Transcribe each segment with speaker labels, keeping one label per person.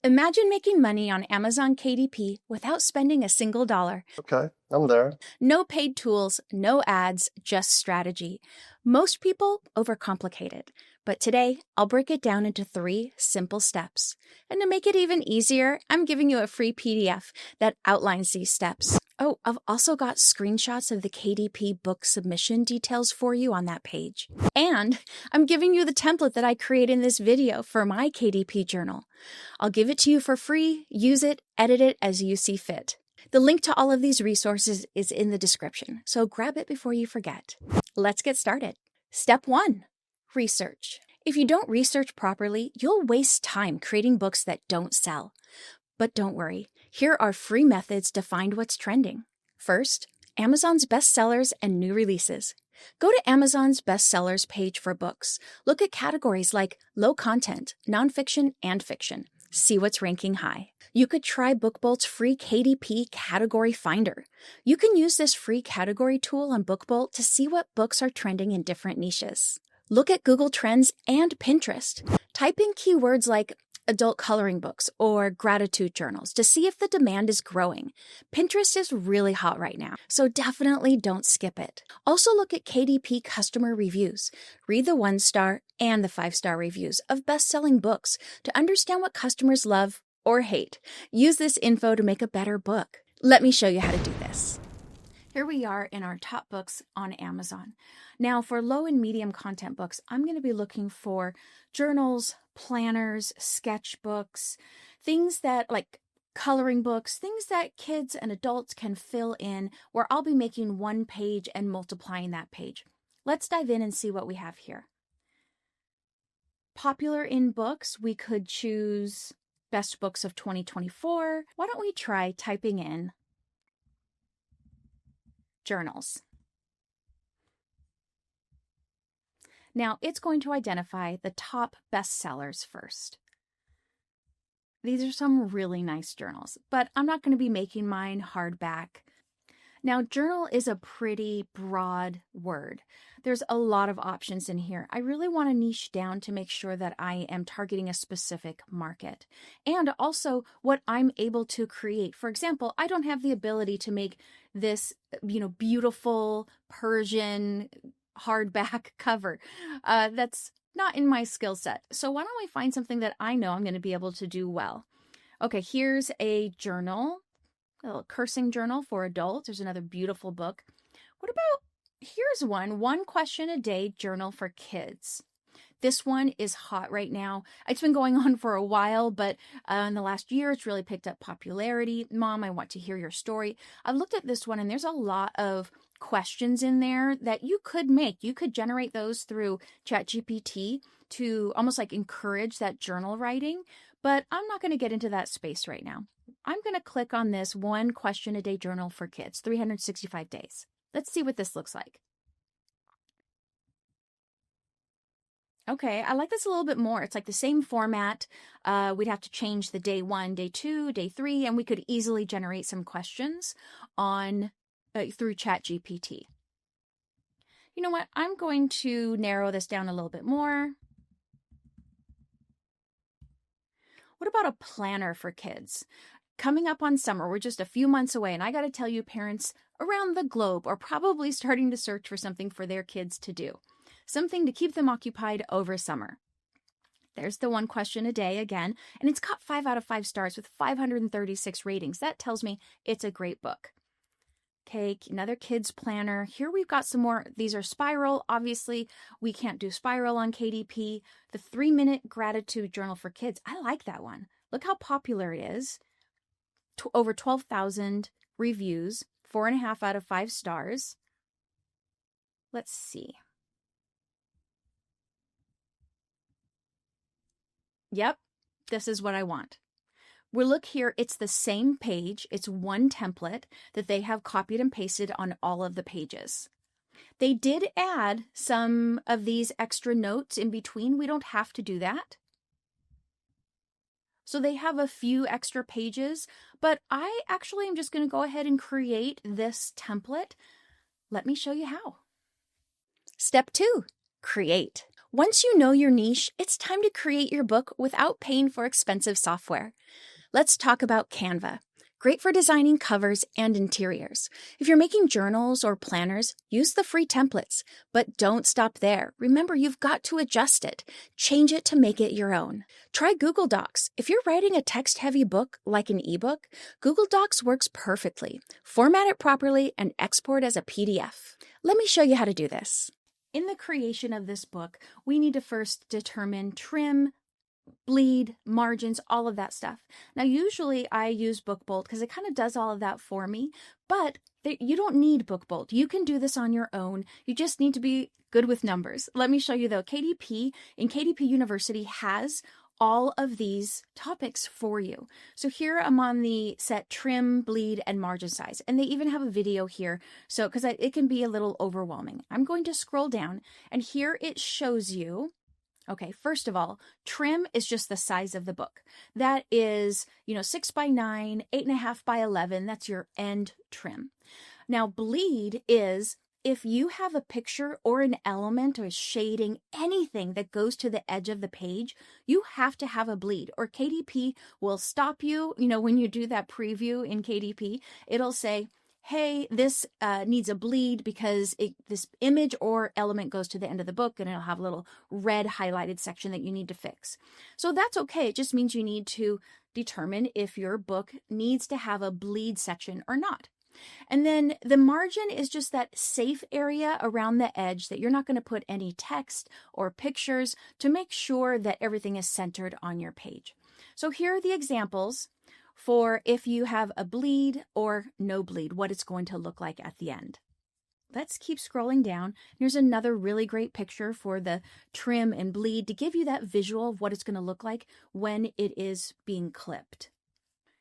Speaker 1: Imagine making money on Amazon KDP without spending a single dollar.
Speaker 2: Okay, I'm there.
Speaker 1: No paid tools, no ads, just strategy. Most people overcomplicate it, but today I'll break it down into 3 simple steps. And to make it even easier, I'm giving you a free PDF that outlines these steps. Oh, I've also got screenshots of the KDP book submission details for you on that page. And I'm giving you the template that I created in this video for my KDP journal. I'll give it to you for free. Use it, edit it as you see fit. The link to all of these resources is in the description, so grab it before you forget. Let's get started. Step 1, research. If you don't research properly, you'll waste time creating books that don't sell. But don't worry, here are free methods to find what's trending. First, Amazon's bestsellers and new releases. Go to Amazon's bestsellers page for books. Look at categories like low content, nonfiction, and fiction. See what's ranking high. You could try BookBolt's free KDP category finder. You can use this free category tool on BookBolt to see what books are trending in different niches. Look at Google Trends and Pinterest. Type in keywords like adult coloring books or gratitude journals to see if the demand is growing. Pinterest is really hot right now, so definitely don't skip it. Also look at KDP customer reviews. Read the 1-star and the 5-star reviews of best-selling books to understand what customers love or hate. Use this info to make a better book. Let me show you how to do this. Here we are in our top books on Amazon. Now for low and medium content books, I'm going to be looking for journals, planners, sketchbooks, things that like coloring books, things that kids and adults can fill in where I'll be making one page and multiplying that page. Let's dive in and see what we have here. Popular in books, we could choose best books of 2024. Why don't we try typing in journals? Now it's going to identify the top bestsellers first. These are some really nice journals, but I'm not going to be making mine hardback. Now, journal is a pretty broad word. There's a lot of options in here. I really want to niche down to make sure that I am targeting a specific market and also what I'm able to create. For example, I don't have the ability to make this, beautiful Persian hardback cover. That's not in my skill set. So why don't we find something that I know I'm going to be able to do well? Okay, here's a journal. A little cursing journal for adults. There's another beautiful book. What about, here's one question a day journal for kids. This one is hot right now. It's been going on for a while, but in the last year, it's really picked up popularity. Mom, I want to hear your story. I've looked at this one and there's a lot of questions in there that you could make. You could generate those through ChatGPT to almost like encourage that journal writing, but I'm not going to get into that space right now. I'm going to click on this one question a day journal for kids, 365 days. Let's see what this looks like. Okay, I like this a little bit more. It's like the same format. We'd have to change the day 1, day 2, day 3, and we could easily generate some questions on through ChatGPT. You know what? I'm going to narrow this down a little bit more. What about a planner for kids? Coming up on summer, we're just a few months away, and I got to tell you, parents around the globe are probably starting to search for something for their kids to do, something to keep them occupied over summer. There's the one question a day again, and it's got 5 out of 5 stars with 536 ratings. That tells me it's a great book. Okay, another kids planner. Here we've got some more. These are spiral. Obviously, we can't do spiral on KDP. The 3-minute gratitude journal for kids. I like that one. Look how popular it is. Over 12,000 reviews, 4.5 out of 5 stars. Let's see. Yep, this is what I want. We look here, it's the same page. It's one template that they have copied and pasted on all of the pages. They did add some of these extra notes in between. We don't have to do that. So they have a few extra pages, but I actually am just going to go ahead and create this template. Let me show you how. Step 2, create. Once you know your niche, it's time to create your book without paying for expensive software. Let's talk about Canva. Great for designing covers and interiors. If you're making journals or planners, use the free templates. But don't stop there. Remember, you've got to adjust it. Change it to make it your own. Try Google Docs. If you're writing a text-heavy book like an ebook, Google Docs works perfectly. Format it properly and export as a PDF. Let me show you how to do this. In the creation of this book, we need to first determine trim, bleed, margins, all of that stuff. Now, usually I use BookBolt because it kind of does all of that for me, but you don't need BookBolt. You can do this on your own. You just need to be good with numbers. Let me show you though. KDP University has all of these topics for you. So here I'm on the set trim, bleed, and margin size. And they even have a video here. So because it can be a little overwhelming. I'm going to scroll down and here it shows you. Okay, first of all, trim is just the size of the book. That is, 6 by 9, 8.5 by 11. That's your end trim. Now, bleed is if you have a picture or an element or shading, anything that goes to the edge of the page, you have to have a bleed or KDP will stop you. When you do that preview in KDP, it'll say, hey, this needs a bleed because this image or element goes to the end of the book and it'll have a little red highlighted section that you need to fix. So that's okay. It just means you need to determine if your book needs to have a bleed section or not. And then the margin is just that safe area around the edge that you're not going to put any text or pictures to make sure that everything is centered on your page. So here are the examples for if you have a bleed or no bleed, what it's going to look like at the end. Let's keep scrolling down. Here's another really great picture for the trim and bleed to give you that visual of what it's going to look like when it is being clipped.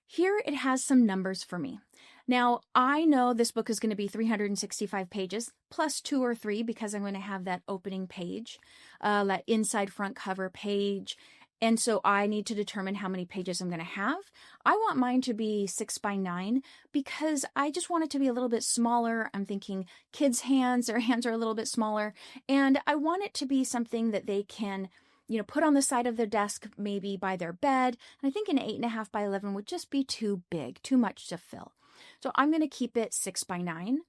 Speaker 1: Here it has some numbers for me. Now, I know this book is going to be 365 pages plus 2 or 3 because I'm going to have that opening page, that inside front cover page. And so I need to determine how many pages I'm going to have. I want mine to be 6 by 9 because I just want it to be a little bit smaller. I'm thinking kids' hands, their hands are a little bit smaller. And I want it to be something that they can put on the side of their desk, maybe by their bed. And I think an 8.5 by 11 would just be too big, too much to fill. So I'm going to keep it 6 by 9.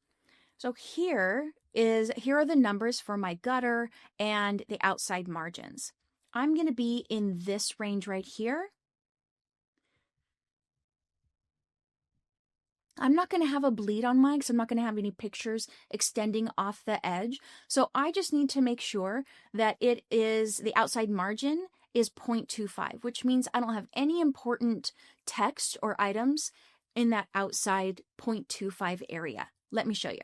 Speaker 1: So here are the numbers for my gutter and the outside margins. I'm going to be in this range right here. I'm not going to have a bleed on mine because I'm not going to have any pictures extending off the edge. So I just need to make sure that the outside margin is 0.25, which means I don't have any important text or items in that outside 0.25 area. Let me show you.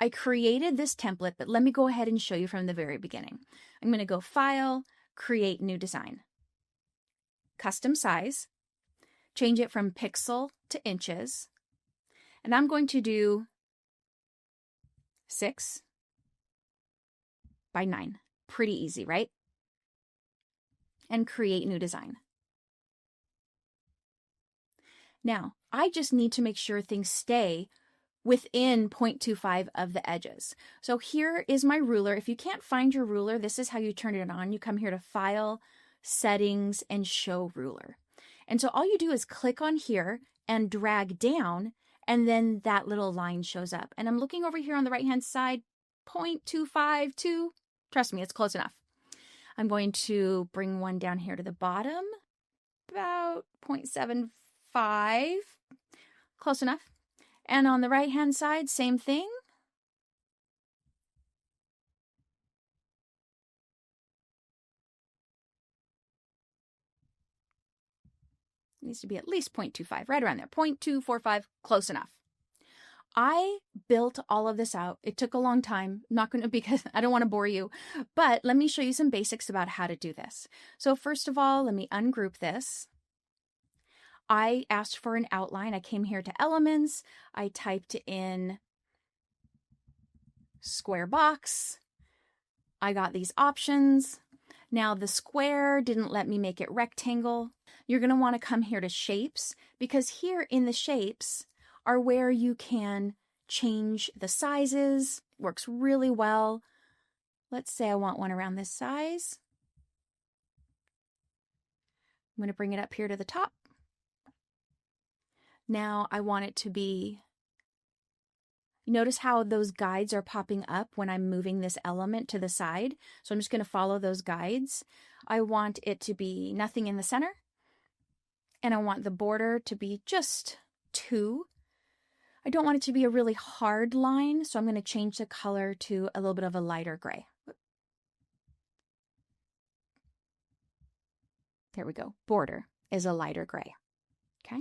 Speaker 1: I created this template, but let me go ahead and show you from the very beginning. I'm going to go File, Create New Design. Custom size. Change it from pixel to inches. And I'm going to do 6 by 9. Pretty easy, right? And create new design. Now, I just need to make sure things stay within 0.25 of the edges. So here is my ruler. If you can't find your ruler, this is how you turn it on. You come here to File, Settings, and Show Ruler. And so all you do is click on here and drag down, and then that little line shows up. And I'm looking over here on the right-hand side, 0.252. Trust me, it's close enough. I'm going to bring one down here to the bottom, about 0.75. Close enough. And on the right-hand side, same thing. It needs to be at least 0.25, right around there. 0.245, close enough. I built all of this out. It took a long time, not going to, because I don't want to bore you, but let me show you some basics about how to do this. So first of all, let me ungroup this. I asked for an outline. I came here to Elements. I typed in square box. I got these options. Now the square didn't let me make it rectangle. You're going to want to come here to Shapes, because here in the shapes are where you can change the sizes. Works really well. Let's say I want one around this size. I'm going to bring it up here to the top. Now I want it to be, notice how those guides are popping up when I'm moving this element to the side. So I'm just going to follow those guides. I want it to be nothing in the center. And I want the border to be just 2. I don't want it to be a really hard line, so I'm going to change the color to a little bit of a lighter gray. There we go. Border is a lighter gray. Okay.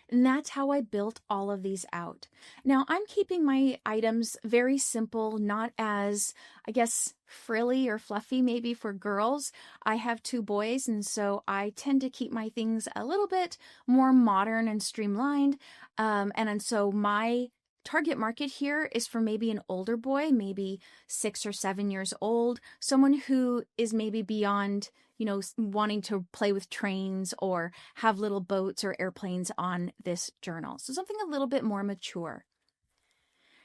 Speaker 1: And that's how I built all of these out. Now I'm keeping my items very simple, not as, I guess, frilly or fluffy maybe for girls. I have 2 boys, and so I tend to keep my things a little bit more modern and streamlined. And so my target market here is for maybe an older boy, maybe 6 or 7 years old, someone who is maybe beyond, wanting to play with trains or have little boats or airplanes on this journal. So something a little bit more mature.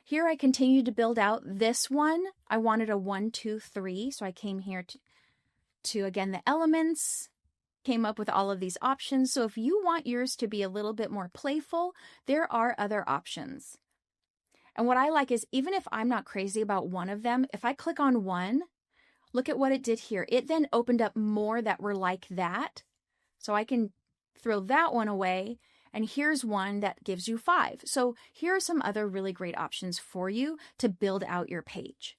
Speaker 1: Here I continued to build out this one. I wanted a 1, 2, 3. So I came here to again, the elements, came up with all of these options. So if you want yours to be a little bit more playful, there are other options. And what I like is, even if I'm not crazy about one of them, if I click on one, look at what it did here. It then opened up more that were like that. So I can throw that one away. And here's one that gives you 5. So here are some other really great options for you to build out your page.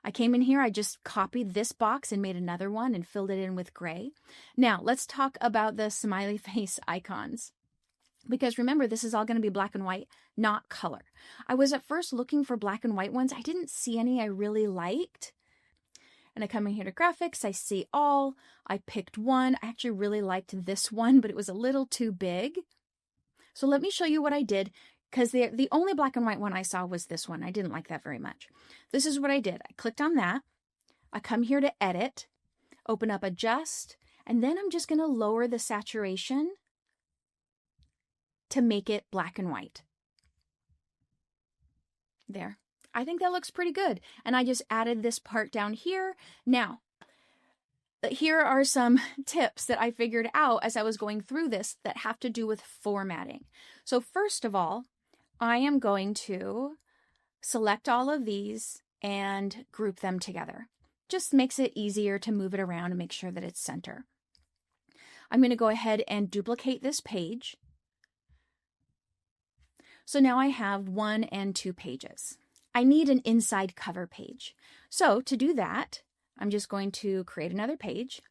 Speaker 1: I came in here, I just copied this box and made another one and filled it in with gray. Now let's talk about the smiley face icons. Because remember, this is all going to be black and white, not color. I was at first looking for black and white ones. I didn't see any I really liked. And I come in here to graphics, I see all. I picked one. I actually really liked this one, but it was a little too big. So let me show you what I did, because the only black and white one I saw was this one. I didn't like that very much. This is what I did. I clicked on that. I come here to edit, open up adjust, and then I'm just going to lower the saturation to make it black and white. There. I think that looks pretty good. And I just added this part down here. Now, here are some tips that I figured out as I was going through this that have to do with formatting. So first of all, I am going to select all of these and group them together. Just makes it easier to move it around and make sure that it's center. I'm going to go ahead and duplicate this page. So now I have 1 and 2 pages. I need an inside cover page. So to do that, I'm just going to create another page.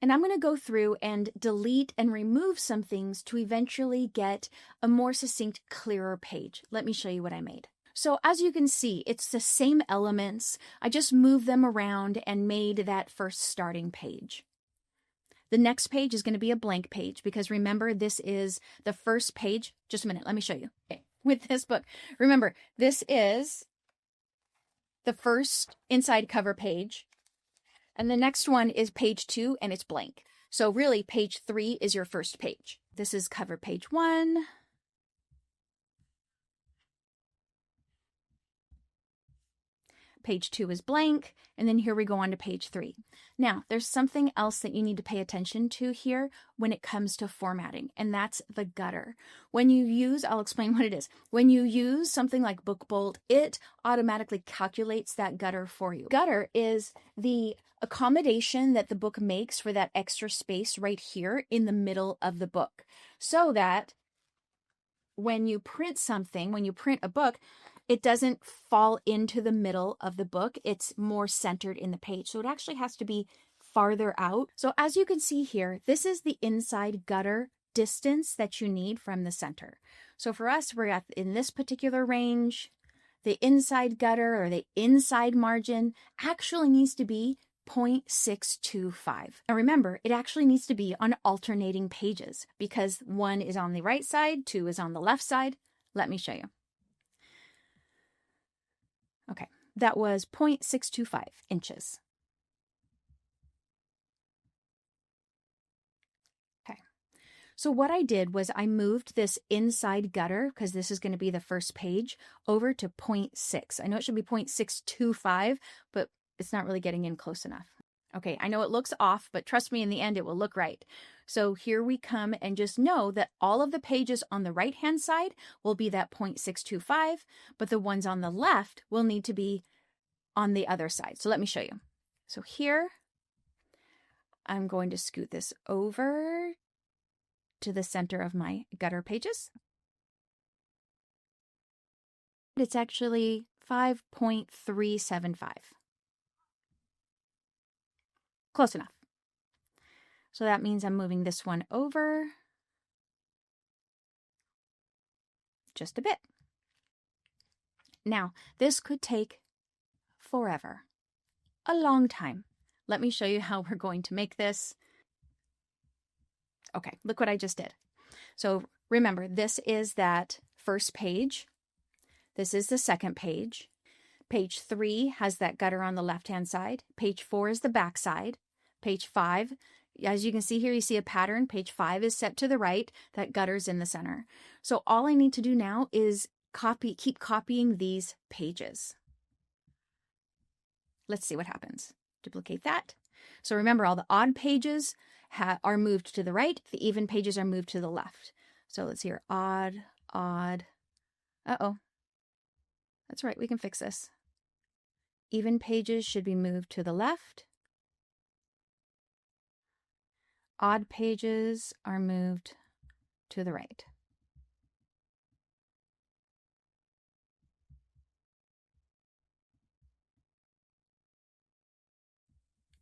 Speaker 1: And I'm going to go through and delete and remove some things to eventually get a more succinct, clearer page. Let me show you what I made. So as you can see, it's the same elements. I just moved them around and made that first starting page. The next page is going to be a blank page because remember, this is the first page. Just a minute, let me show you. Okay. With this book, remember, this is the first inside cover page. And the next one is page 2 and it's blank. So really page 3 is your first page. This is cover page 1. Page 2 is blank, and then here we go on to page 3. Now, there's something else that you need to pay attention to here when it comes to formatting, and that's the gutter. When you use, I'll explain what it is. When you use something like BookBolt, it automatically calculates that gutter for you. Gutter is the accommodation that the book makes for that extra space right here in the middle of the book, so that when you print something, when you print a book, it doesn't fall into the middle of the book. It's more centered in the page. So it actually has to be farther out. So as you can see here, this is the inside gutter distance that you need from the center. So for us, we're in this particular range. The inside gutter or the inside margin actually needs to be 0.625. Now remember, it actually needs to be on alternating pages because 1 is on the right side, 2 is on the left side. Let me show you. Okay, that was 0.625 inches. Okay, So what I did was I moved this inside gutter, because this is going to be the first page, over to 0.6. I know it should be 0.625, but it's not really getting in close enough. Okay, I know it looks off, but trust me, in the end, it will look right. So here we come, and just know that all of the pages on the right-hand side will be that 0.625, but the ones on the left will need to be on the other side. So let me show you. So here, I'm going to scoot this over to the center of my gutter pages. It's actually 5.375. Close enough. So that means I'm moving this one over just a bit. Now, this could take forever, a long time. Let me show you how we're going to make this. Okay, look what I just did. So remember, this is that first page. This is the second page. Page 3 has that gutter on the left-hand side. Page 4 is the back side. Page 5, as you can see here, you see a pattern. Page 5 is set to the right. That gutter's in the center. So all I need to do now is keep copying these pages. Let's see what happens. Duplicate that. So remember, all the odd pages are moved to the right. The even pages are moved to the left. So let's hear odd, odd. Uh-oh. That's right, we can fix this. Even pages should be moved to the left. Odd pages are moved to the right.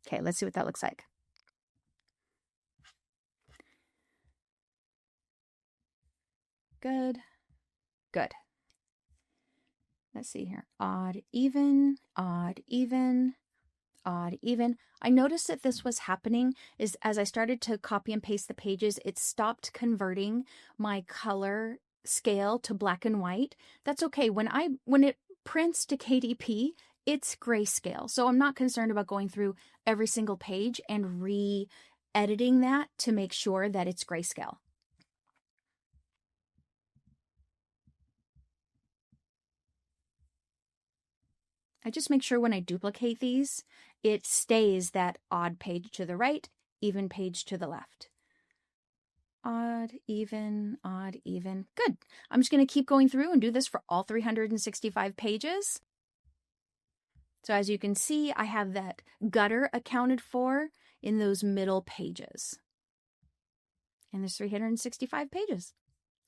Speaker 1: Okay, let's see what that looks like. Good, good. Let's see here. Odd, even, odd, even, odd, even. I noticed that this was happening is as I started to copy and paste the pages, it stopped converting my color scale to black and white. That's okay. When it prints to KDP, it's grayscale. So I'm not concerned about going through every single page and re-editing that to make sure that it's grayscale. I just make sure when I duplicate these, it stays that odd page to the right, even page to the left. Odd, even, odd, even. Good. I'm just going to keep going through and do this for all 365 pages. So as you can see, I have that gutter accounted for in those middle pages. And there's 365 pages.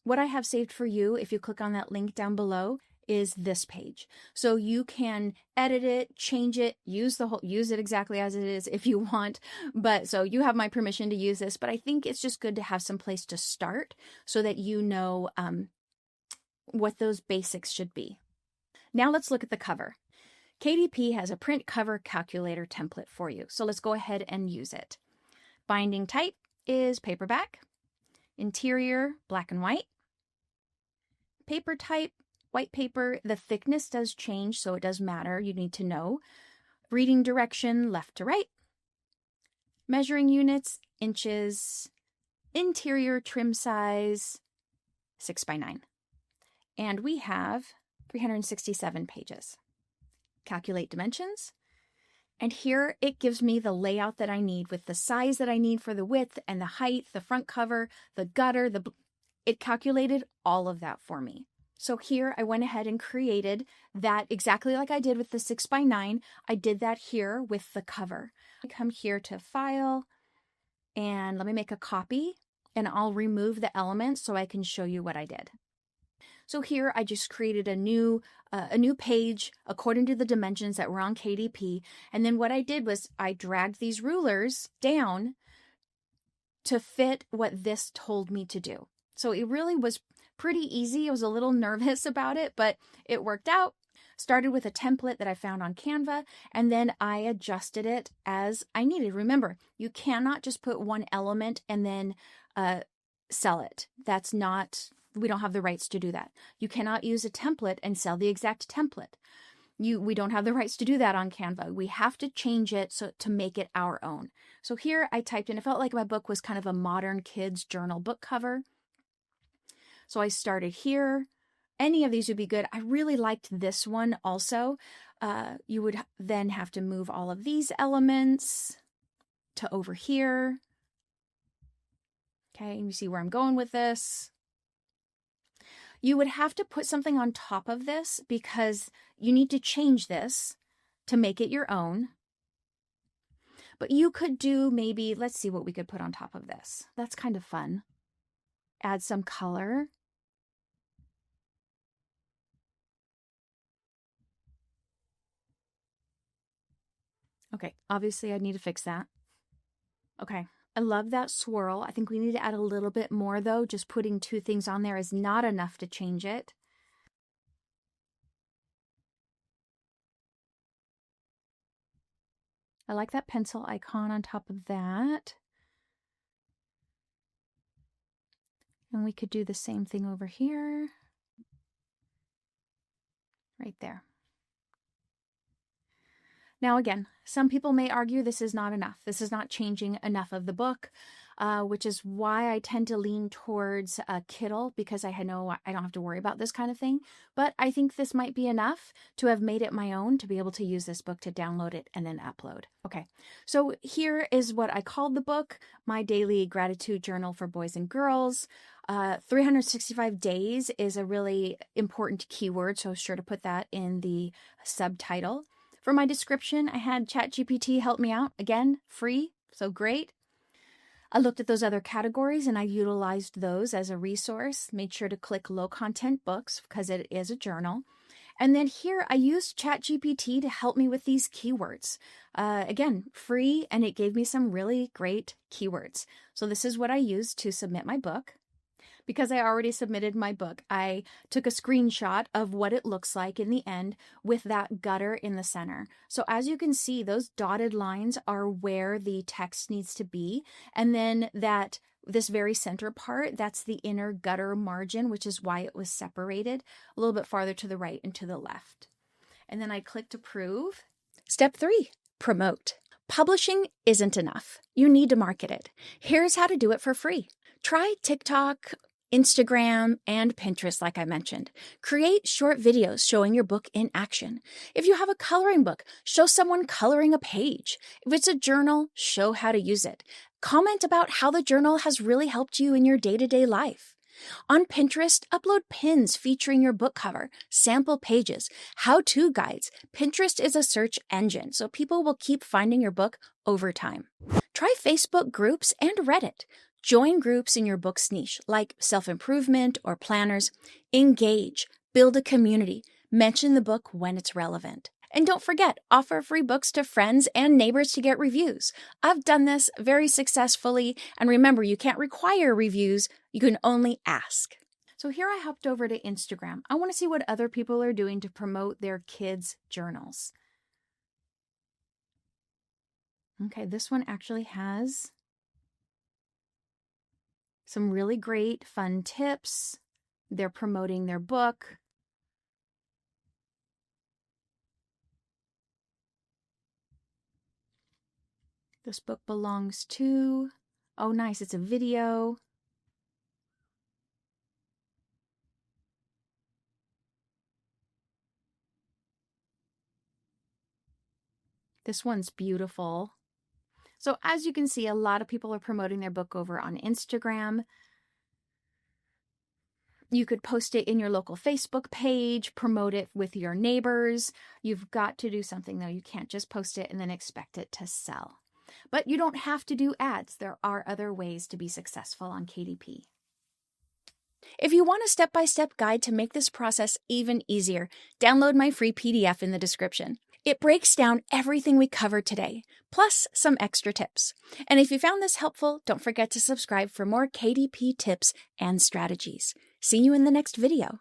Speaker 1: What I have saved for you, if you click on that link down below, is this page. So you can edit it, change it, use it exactly as it is if you want. But so you have my permission to use this, but I think it's just good to have some place to start so that you know what those basics should be. Now let's look at the cover. KDP has a print cover calculator template for you. So let's go ahead and use it. Binding type is paperback. Interior, black and white. Paper type, white paper. The thickness does change, so it does matter. You need to know. Reading direction, left to right. Measuring units, inches. Interior trim size, 6x9. And we have 367 pages. Calculate dimensions. And here it gives me the layout that I need with the size that I need for the width and the height, the front cover, the gutter, it calculated all of that for me. So here I went ahead and created that exactly like I did with the 6x9. I did that here with the cover. I come here to File, and let me make a copy, and I'll remove the elements so I can show you what I did. So here I just created a new page according to the dimensions that were on KDP. And then what I did was I dragged these rulers down to fit what this told me to do. So it really was pretty easy. I was a little nervous about it, but it worked out. Started with a template that I found on Canva, and then I adjusted it as I needed. Remember, you cannot just put one element and then sell it. That's not... We don't have the rights to do that. You cannot use a template and sell the exact template. we don't have the rights to do that on Canva. We have to change it to make it our own. So here I typed in, it felt like my book was kind of a modern kids journal book cover. So I started here. Any of these would be good. I really liked this one also. You would then have to move all of these elements to over here. Okay, and you see where I'm going with this. You would have to put something on top of this because you need to change this to make it your own. But you could do maybe, let's see what we could put on top of this. That's kind of fun. Add some color. Okay, obviously I need to fix that. Okay, I love that swirl. I think we need to add a little bit more though. Just putting two things on there is not enough to change it. I like that pencil icon on top of that. And we could do the same thing over here. Right there. Now again, some people may argue this is not enough. This is not changing enough of the book, which is why I tend to lean towards Kindle, because I don't have to worry about this kind of thing. But I think this might be enough to have made it my own, to be able to use this book to download it and then upload. Okay, so here is what I called the book, My Daily Gratitude Journal for Boys and Girls. 365 days is a really important keyword, so sure to put that in the subtitle. For my description, I had ChatGPT help me out. Again, free, so great. I looked at those other categories and I utilized those as a resource. Made sure to click low content books because it is a journal. And then here I used ChatGPT to help me with these keywords. Again, free, and it gave me some really great keywords. So this is what I used to submit my book. Because I already submitted my book, I took a screenshot of what it looks like in the end with that gutter in the center. So as you can see, those dotted lines are where the text needs to be. And then this very center part, that's the inner gutter margin, which is why it was separated a little bit farther to the right and to the left. And then I clicked approve. Step 3, promote. Publishing isn't enough. You need to market it. Here's how to do it for free. Try TikTok, Instagram, and Pinterest, like I mentioned. Create short videos showing your book in action. If you have a coloring book, show someone coloring a page. If it's a journal, show how to use it. Comment about how the journal has really helped you in your day-to-day life. On Pinterest, upload pins featuring your book cover, sample pages, how-to guides. Pinterest is a search engine, so people will keep finding your book over time. Try Facebook groups and Reddit. Join groups in your book's niche, like self-improvement or planners. Engage, build a community, mention the book when it's relevant. And don't forget, offer free books to friends and neighbors to get reviews. I've done this very successfully, and remember, you can't require reviews, you can only ask. So here I hopped over to Instagram. I want to see what other people are doing to promote their kids' journals. Okay, this one actually has some really great fun tips. They're promoting their book. This book belongs to, oh nice, it's a video. This one's beautiful. So as you can see, a lot of people are promoting their book over on Instagram. You could post it in your local Facebook page, promote it with your neighbors. You've got to do something though. You can't just post it and then expect it to sell. But you don't have to do ads. There are other ways to be successful on KDP. If you want a step-by-step guide to make this process even easier, download my free PDF in the description. It breaks down everything we covered today, plus some extra tips. And if you found this helpful, don't forget to subscribe for more KDP tips and strategies. See you in the next video.